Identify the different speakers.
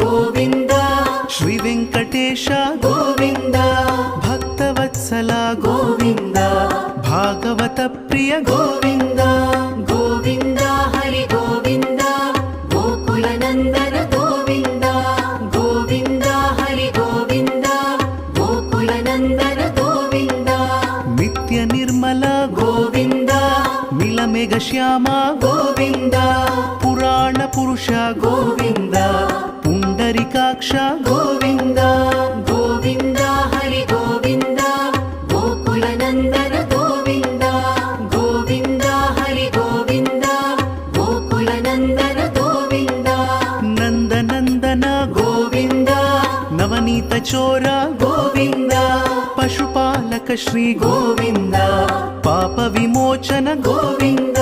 Speaker 1: ಗೋವಿಂದ
Speaker 2: ಶ್ರೀ ವೆಂಕಟೇಶ
Speaker 1: ಗೋವಿಂದ
Speaker 2: ಭಕ್ತವತ್ಸಲ
Speaker 1: ಗೋವಿಂದ
Speaker 2: ಭಾಗವತ ಪ್ರಿಯ
Speaker 1: ಗೋವಿಂದ ಗೋವಿಂದ ಹರಿ ಗೋವಿಂದ ಗೋಕುಲ ನಂದನ ಗೋವಿಂದ ಗೋವಿಂದ ಹರಿ ಗೋವಿಂದ ಗೋಕುಲ ನಂದನ ಗೋವಿಂದ
Speaker 2: ನಿತ್ಯ ನಿರ್ಮಲ
Speaker 1: ಗೋವಿಂದ
Speaker 2: ನೀಲಮೇಘ ಶ್ಯಾಮ
Speaker 1: ಗೋವಿಂದ
Speaker 2: ಪುರಾಣ ಪುರುಷ
Speaker 1: ಗೋವಿಂದ
Speaker 2: ಪುಂಡರಿಕಾಕ್ಷ
Speaker 1: ಗೋವಿಂದ ಗೋವಿಂದ ಹರಿ ಗೋವಿಂದ ಗೋಕುಲ ನಂದನ ಗೋವಿಂದ ಗೋವಿಂದ ಹರಿ ಗೋವಿಂದ ಗೋಕುಲ ನಂದನ ಗೋವಿಂದ
Speaker 2: ನಂದನಂದನ
Speaker 1: ಗೋವಿಂದ
Speaker 2: ನವನೀತ ಚೋರ
Speaker 1: ಗೋವಿಂದ
Speaker 2: ಪಶುಪಾಲಕ ಶ್ರೀ
Speaker 1: ಗೋವಿಂದ
Speaker 2: ಪಾಪ ವಿಮೋಚನ
Speaker 1: ಗೋವಿಂದ